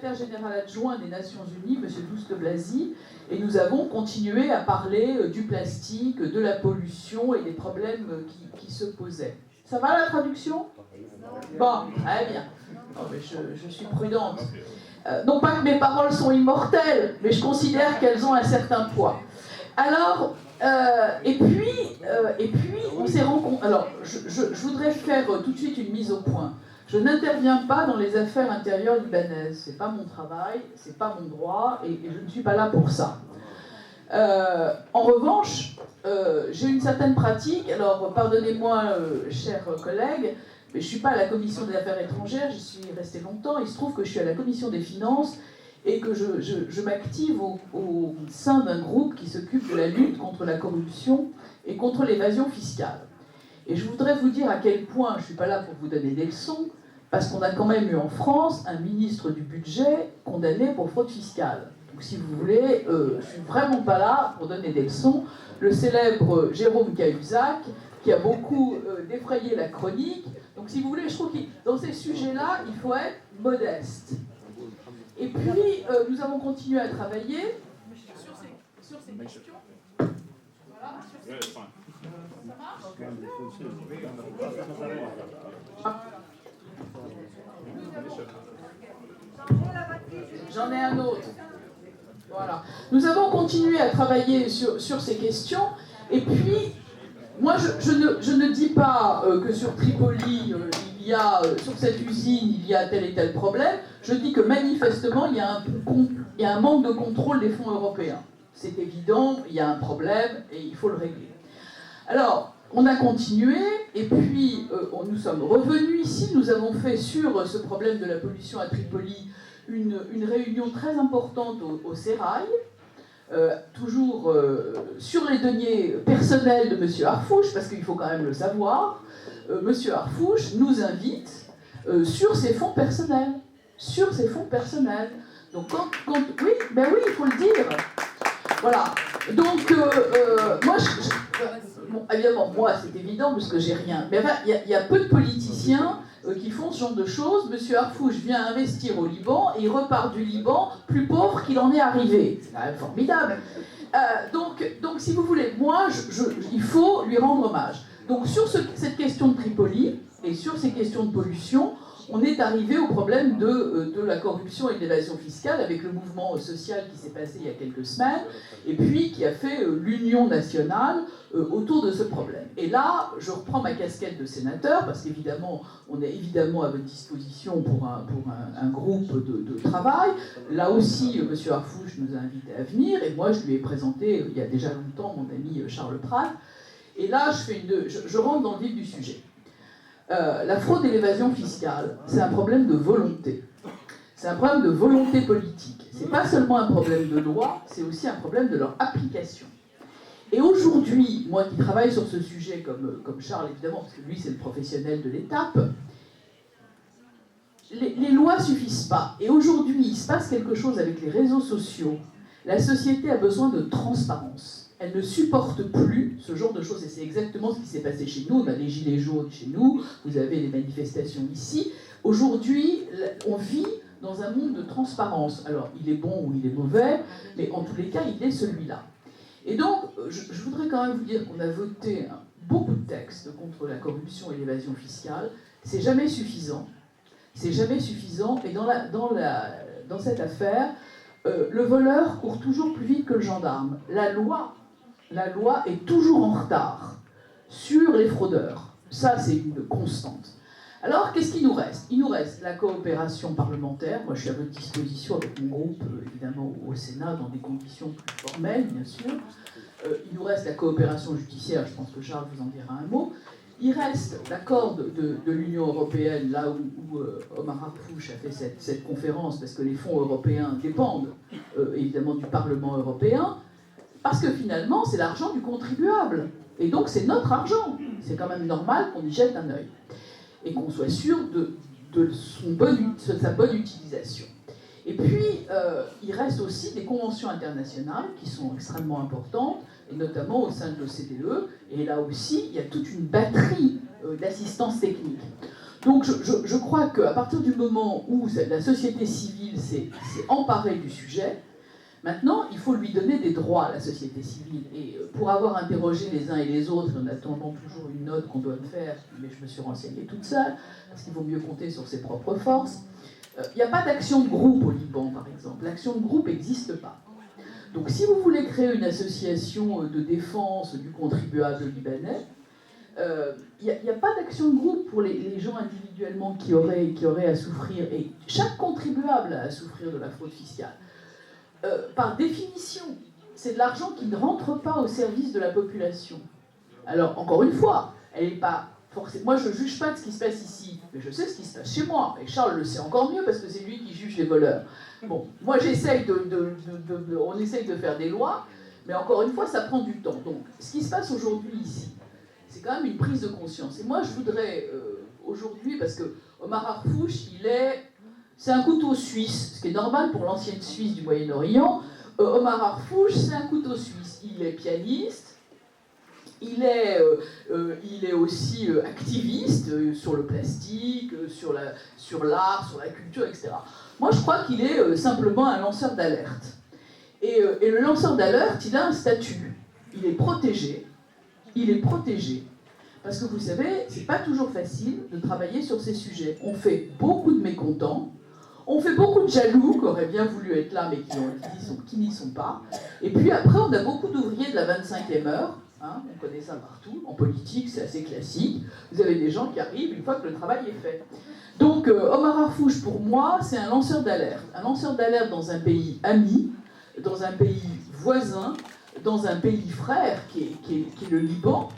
Secrétaire général adjoint des Nations Unies, M. Douste Blazy, et nous avons continué à parler du plastique, de la pollution et des problèmes qui se posaient. Ça va la traduction? Bon, très bien. Non, mais je suis prudente. Non pas que mes paroles sont immortelles, mais je considère qu'elles ont un certain poids. Alors, et puis on s'est rencontrés. Alors, je voudrais faire tout de suite une mise au point. Je n'interviens pas dans les affaires intérieures libanaises. C'est pas mon travail, c'est pas mon droit, et je ne suis pas là pour ça. En revanche, j'ai une certaine pratique. Alors, pardonnez-moi, chers collègues, mais je ne suis pas à la commission des affaires étrangères, j'y suis restée longtemps. Il se trouve que je suis à la commission des finances et que je m'active au sein d'un groupe qui s'occupe de la lutte contre la corruption et contre l'évasion fiscale. Et je voudrais vous dire à quel point, je ne suis pas là pour vous donner des leçons, parce qu'on a quand même eu en France un ministre du budget condamné pour fraude fiscale. Donc si vous voulez, je ne suis vraiment pas là pour donner des leçons. Le célèbre Jérôme Cahuzac, qui a beaucoup défrayé la chronique. Donc si vous voulez, je trouve que dans ces sujets-là, il faut être modeste. Et puis, nous avons continué à travailler sur ces questions. Voilà, sur ces questions. Ça marche? J'en ai un autre. Voilà. Nous avons continué à travailler sur ces questions. Et puis, moi, je ne dis pas que sur Tripoli, sur cette usine, il y a tel et tel problème. Je dis que manifestement, il y a un manque de contrôle des fonds européens. C'est évident, il y a un problème et il faut le régler. Alors, on a continué et puis nous sommes revenus ici. Nous avons fait sur ce problème de la pollution à Tripoli une réunion très importante au Sérail. Toujours sur les deniers personnels de M. Harfouch, parce qu'il faut quand même le savoir, M. Harfouch nous invite sur ses fonds personnels. Sur ses fonds personnels. Donc oui, ben oui, il faut le dire. Voilà. Donc, moi, bon, évidemment, moi, c'est évident, parce que j'ai rien. Mais enfin, il y a peu de politiciens qui font ce genre de choses. Monsieur Harfouch vient investir au Liban et il repart du Liban plus pauvre qu'il en est arrivé. C'est quand même formidable. Donc, si vous voulez, moi, il faut lui rendre hommage. Donc, sur cette question de Tripoli et sur ces questions de pollution, on est arrivé au problème de la corruption et de l'évasion fiscale avec le mouvement social qui s'est passé il y a quelques semaines et puis qui a fait l'union nationale autour de ce problème. Et là, je reprends ma casquette de sénateur parce qu'évidemment, on est évidemment à votre disposition pour un groupe de travail. Là aussi, M. Harfouch nous a invités à venir et moi, je lui ai présenté il y a déjà longtemps mon ami Charles Pratt. Et là, je rentre dans le vif du sujet. La fraude et l'évasion fiscale, c'est un problème de volonté. C'est un problème de volonté politique. C'est pas seulement un problème de loi, c'est aussi un problème de leur application. Et aujourd'hui, moi qui travaille sur ce sujet, comme Charles évidemment, parce que lui c'est le professionnel de l'étape, les lois suffisent pas. Et aujourd'hui, il se passe quelque chose avec les réseaux sociaux. La société a besoin de transparence. Elle ne supporte plus ce genre de choses. Et c'est exactement ce qui s'est passé chez nous. On a les gilets jaunes chez nous, vous avez les manifestations ici. Aujourd'hui, on vit dans un monde de transparence. Alors, il est bon ou il est mauvais, mais en tous les cas, il est celui-là. Et donc, je voudrais quand même vous dire qu'on a voté beaucoup de textes contre la corruption et l'évasion fiscale. C'est jamais suffisant. C'est jamais suffisant. Et dans cette affaire, le voleur court toujours plus vite que le gendarme. La loi est toujours en retard sur les fraudeurs. Ça, c'est une constante. Alors, qu'est-ce qu'il nous reste? Il nous reste la coopération parlementaire. Moi, je suis à votre disposition avec mon groupe, évidemment, au Sénat, dans des conditions plus formelles, bien sûr. Il nous reste la coopération judiciaire, je pense que Charles vous en dira un mot. Il reste l'accord de l'Union européenne, là où Omar Harfouch a fait cette conférence, parce que les fonds européens dépendent évidemment du Parlement européen, parce que finalement, c'est l'argent du contribuable. Et donc, c'est notre argent. C'est quand même normal qu'on y jette un œil. Et qu'on soit sûr de sa bonne utilisation. Et puis, il reste aussi des conventions internationales qui sont extrêmement importantes, et notamment au sein de l'OCDE. Et là aussi, il y a toute une batterie d'assistance technique. Donc je crois qu'à partir du moment où la société civile s'est emparée du sujet, maintenant il faut lui donner des droits à la société civile. Et pour avoir interrogé les uns et les autres, en attendant toujours une note qu'on doit me faire, mais je me suis renseignée toute seule, parce qu'il vaut mieux compter sur ses propres forces, il n'y a pas d'action de groupe au Liban, par exemple. L'action de groupe n'existe pas. Donc si vous voulez créer une association de défense du contribuable libanais, il n'y a pas d'action de groupe pour les gens individuellement qui auraient à souffrir. Et chaque contribuable a à souffrir de la fraude fiscale. Par définition, c'est de l'argent qui ne rentre pas au service de la population. Alors, encore une fois, elle n'est pas forcément... Moi, je ne juge pas de ce qui se passe ici, mais je sais ce qui se passe chez moi. Et Charles le sait encore mieux parce que c'est lui qui juge les voleurs. Bon, moi, j'essaye on essaye de faire des lois, mais encore une fois, ça prend du temps. Donc, ce qui se passe aujourd'hui ici, c'est quand même une prise de conscience. Et moi, je voudrais, aujourd'hui, parce que Omar Harfouch, c'est un couteau suisse, ce qui est normal pour l'ancienne Suisse du Moyen-Orient. Omar Harfouch, c'est un couteau suisse. Il est pianiste, il est aussi activiste sur le plastique, sur l'art, sur la culture, etc. Moi, je crois qu'il est simplement un lanceur d'alerte. Et le lanceur d'alerte, il a un statut. Il est protégé. Parce que vous savez, c'est pas toujours facile de travailler sur ces sujets. On fait beaucoup de mécontents, on fait beaucoup de jaloux qui auraient bien voulu être là mais qui n'y sont pas. Et puis après, on a beaucoup d'ouvriers de la 25e heure. Hein, on connaît ça partout. En politique, c'est assez classique. Vous avez des gens qui arrivent une fois que le travail est fait. Donc, Omar Harfouch, pour moi, c'est un lanceur d'alerte. Un lanceur d'alerte dans un pays ami, dans un pays voisin, dans un pays frère qui est le Liban,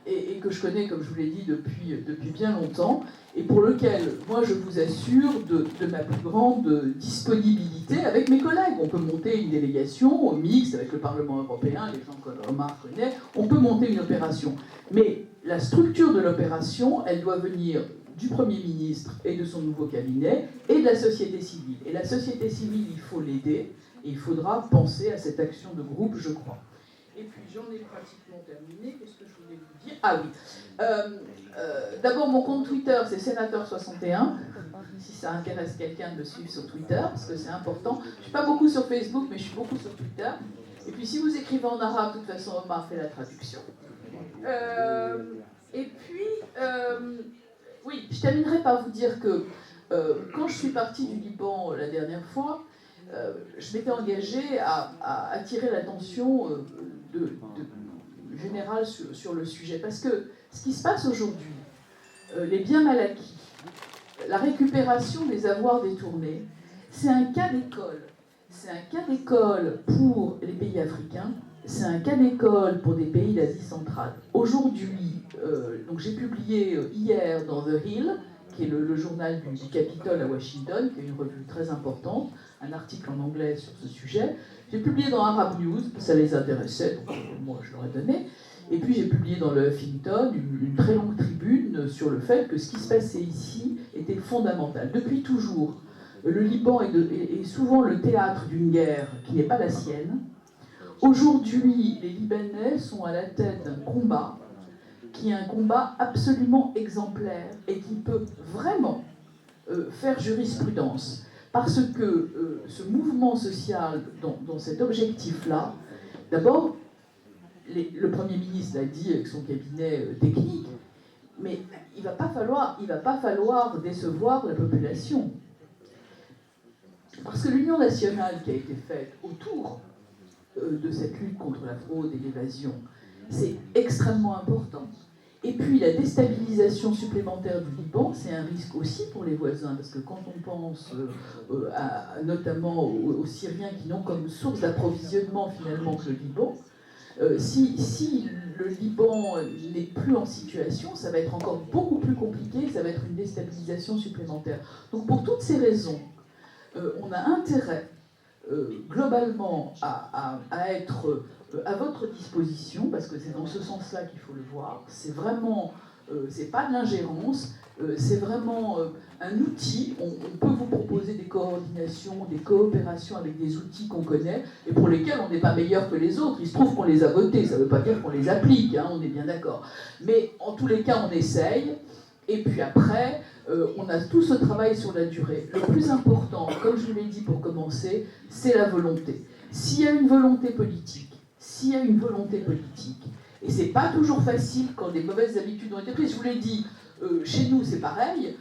et que je connais, comme je vous l'ai dit, depuis bien longtemps, et pour lequel, moi, je vous assure de ma plus grande disponibilité avec mes collègues. On peut monter une délégation mixte avec le Parlement européen, les gens que Omar connaît, on peut monter une opération. Mais la structure de l'opération, elle doit venir du Premier ministre et de son nouveau cabinet, et de la société civile. Et la société civile, il faut l'aider, et il faudra penser à cette action de groupe, je crois. Et puis j'en ai pratiquement terminé. Qu'est-ce que je voulais vous dire ? Ah oui. D'abord, mon compte Twitter, c'est Sénateur61. Si ça intéresse quelqu'un de me suivre sur Twitter, parce que c'est important. Je ne suis pas beaucoup sur Facebook, mais je suis beaucoup sur Twitter. Et puis si vous écrivez en arabe, de toute façon, Omar fait la traduction. Et puis, oui, je terminerai par vous dire que quand je suis partie du Liban la dernière fois, je m'étais engagée à attirer l'attention générale sur le sujet. Parce que ce qui se passe aujourd'hui, les biens mal acquis, la récupération des avoirs détournés, c'est un cas d'école. C'est un cas d'école pour les pays africains, c'est un cas d'école pour des pays d'Asie centrale. Aujourd'hui, donc j'ai publié hier dans The Hill, qui est le journal du Capitole à Washington, qui est une revue très importante, un article en anglais sur ce sujet. J'ai publié dans Arab News, ça les intéressait, donc moi je leur ai donné. Et puis j'ai publié dans le Huffington une très longue tribune sur le fait que ce qui se passait ici était fondamental. Depuis toujours, le Liban est souvent le théâtre d'une guerre qui n'est pas la sienne. Aujourd'hui, les Libanais sont à la tête d'un combat qui est un combat absolument exemplaire et qui peut vraiment faire jurisprudence. Parce que ce mouvement social, dans cet objectif-là, d'abord, le Premier ministre l'a dit avec son cabinet technique, mais il ne va pas falloir décevoir la population. Parce que l'union nationale qui a été faite autour de cette lutte contre la fraude et l'évasion, c'est extrêmement important. Et puis la déstabilisation supplémentaire du Liban, c'est un risque aussi pour les voisins, parce que quand on pense notamment aux Syriens qui n'ont comme source d'approvisionnement finalement que le Liban, si le Liban n'est plus en situation, ça va être encore beaucoup plus compliqué, ça va être une déstabilisation supplémentaire. Donc pour toutes ces raisons, on a intérêt globalement à être à votre disposition, parce que c'est dans ce sens-là qu'il faut le voir. C'est vraiment, c'est pas de l'ingérence, c'est vraiment un outil. On peut vous proposer des coordinations, des coopérations avec des outils qu'on connaît et pour lesquels on n'est pas meilleur que les autres. Il se trouve qu'on les a votés, ça ne veut pas dire qu'on les applique, hein, on est bien d'accord. Mais en tous les cas, on essaye. Et puis après, on a tout ce travail sur la durée. Le plus important, comme je vous l'ai dit pour commencer, c'est la volonté. S'il y a une volonté politique, et c'est pas toujours facile quand des mauvaises habitudes ont été prises, je vous l'ai dit, chez nous c'est pareil.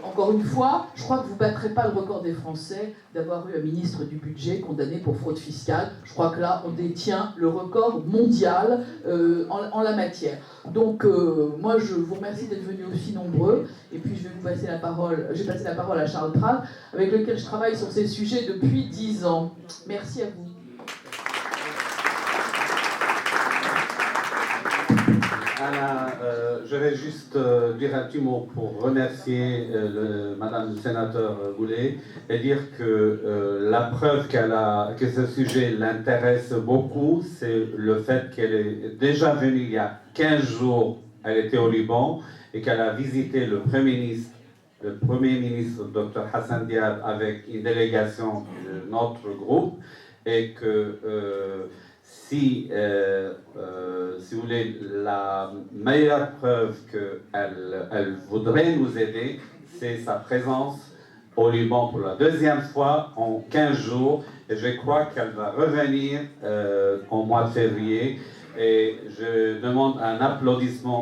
Encore une fois, je crois que vous ne battrez pas le record des Français d'avoir eu un ministre du budget condamné pour fraude fiscale. Je crois que là, on détient le record mondial en la matière. Donc, moi, je vous remercie d'être venus aussi nombreux. Et puis, je vais vous passer la parole. J'ai passé la parole à Charles Prat, avec lequel je travaille sur ces sujets depuis 10 ans. Merci à vous. Anna, je vais juste dire un petit mot pour remercier Madame le sénateur Goulet et dire que la preuve que ce sujet l'intéresse beaucoup, c'est le fait qu'elle est déjà venue il y a 15 jours, elle était au Liban, et qu'elle a visité le Premier ministre Dr Hassan Diab avec une délégation de notre groupe, et que si vous voulez, la meilleure preuve qu'elle voudrait nous aider, c'est sa présence au Liban pour la deuxième fois en 15 jours. Et je crois qu'elle va revenir au mois de février. Et je demande un applaudissement.